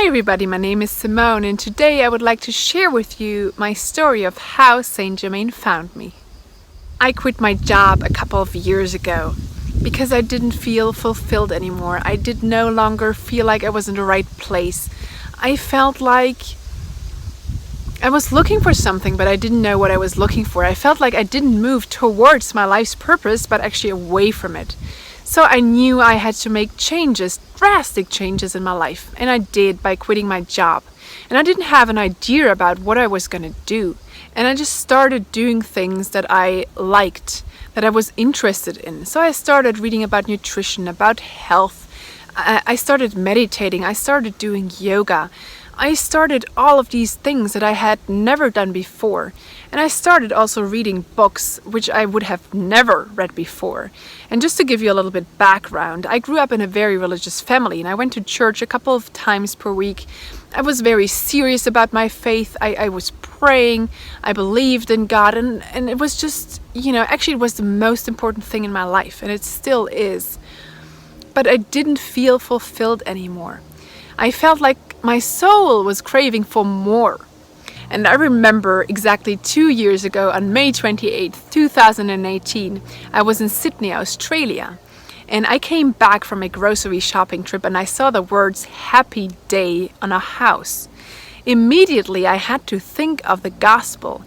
Hi everybody, my name is Simone and today I would like to share with you my story of how Saint Germain found me. I quit my job a couple of years ago because I didn't feel fulfilled anymore. I did no longer feel like I was in the right place. I felt like I was looking for something, but I didn't know what I was looking for. I felt like I didn't move towards my life's purpose, but actually away from it. So I knew I had to make changes, drastic changes in my life. And I did by quitting my job. And I didn't have an idea about what I was going to do. And I just started doing things that I liked, that I was interested in. So I started reading about nutrition, about health. I started meditating. I started doing yoga. I started all of these things that I had never done before. And I started also reading books which I would have never read before. And just to give you a little bit background, I grew up in a very religious family and I went to church a couple of times per week. I was very serious about my faith. I was praying. I believed in God and it was just, actually it was the most important thing in my life and it still is. But I didn't feel fulfilled anymore. I felt like my soul was craving for more. And I remember exactly 2 years ago on May 28th, 2018, I was in Sydney, Australia. And I came back from a grocery shopping trip and I saw the words "Happy Day" on a house. Immediately I had to think of the gospel.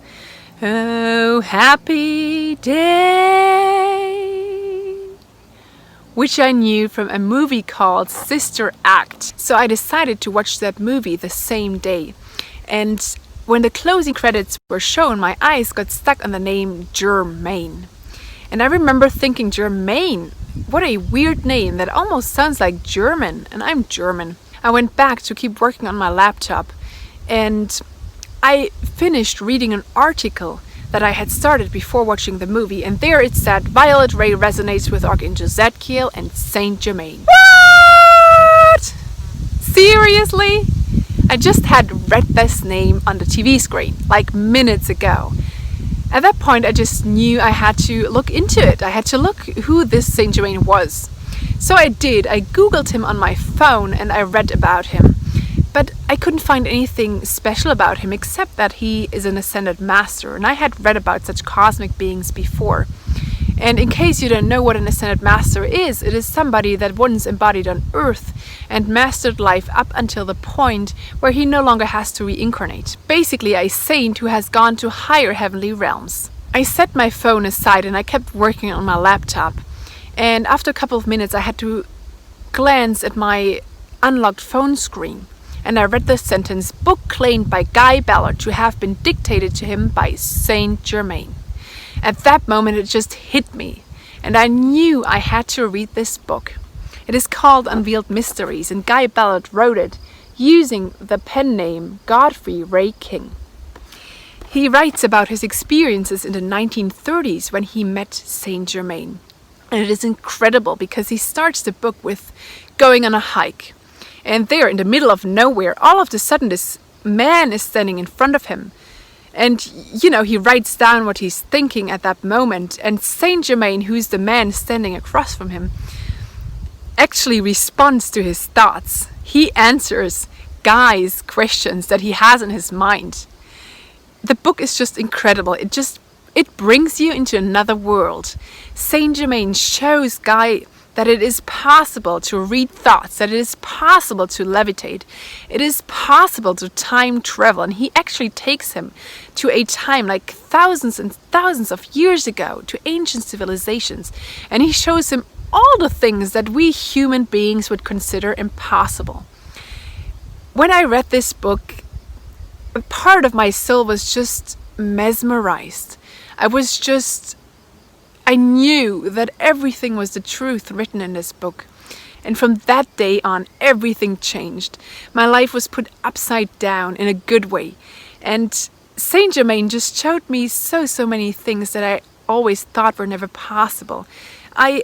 Oh, happy day, which I knew from a movie called Sister Act. So I decided to watch that movie the same day. And when the closing credits were shown, my eyes got stuck on the name Germain. And I remember thinking, Germain, what a weird name, that almost sounds like German, and I'm German. I went back to keep working on my laptop and I finished reading an article that I had started before watching the movie, and there it said, Violet Ray resonates with Archangel Zadkiel and Saint Germain. What? Seriously? I just had read this name on the TV screen, like minutes ago. At that point, I just knew I had to look into it. I had to look who this Saint Germain was. So I did. I Googled him on my phone and I read about him. But I couldn't find anything special about him except that he is an ascended master. And I had read about such cosmic beings before. And in case you don't know what an ascended master is, it is somebody that once embodied on Earth and mastered life up until the point where he no longer has to reincarnate. Basically a saint who has gone to higher heavenly realms. I set my phone aside and I kept working on my laptop. And after a couple of minutes I had to glance at my unlocked phone screen. And I read the sentence, book claimed by Guy Ballard to have been dictated to him by Saint Germain. At that moment it just hit me, and I knew I had to read this book. It is called Unveiled Mysteries, and Guy Ballard wrote it using the pen name Godfrey Ray King. He writes about his experiences in the 1930s when he met Saint Germain. And it is incredible because he starts the book with going on a hike. And there in the middle of nowhere, all of a sudden this man is standing in front of him. And, he writes down what he's thinking at that moment. And Saint Germain, who's the man standing across from him, actually responds to his thoughts. He answers Guy's questions that he has in his mind. The book is just incredible. It brings you into another world. Saint Germain shows Guy that it is possible to read thoughts, that it is possible to levitate, it is possible to time travel. And he actually takes him to a time like thousands and thousands of years ago, to ancient civilizations. And he shows him all the things that we human beings would consider impossible. When I read this book, a part of my soul was just mesmerized. I knew that everything was the truth written in this book. And from that day on, everything changed. My life was put upside down in a good way. And Saint Germain just showed me so many things that I always thought were never possible. I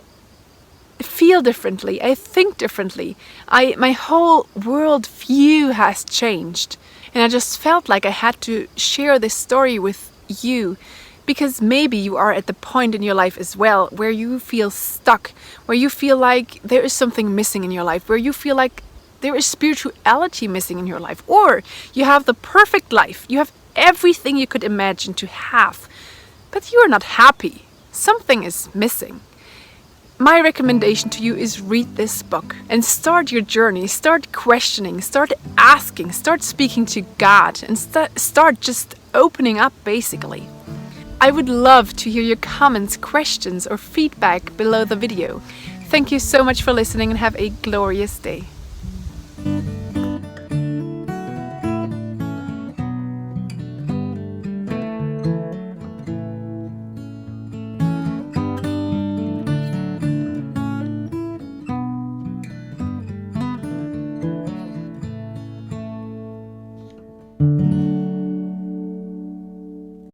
feel differently. I think differently. My whole world view has changed. And I just felt like I had to share this story with you, because maybe you are at the point in your life as well where you feel stuck, where you feel like there is something missing in your life, where you feel like there is spirituality missing in your life, or you have the perfect life, you have everything you could imagine to have, but you are not happy. Something is missing. My recommendation to you is read this book and start your journey. Start questioning, start asking, start speaking to God, and start just opening up, basically. I would love to hear your comments, questions, or feedback below the video. Thank you so much for listening and have a glorious day.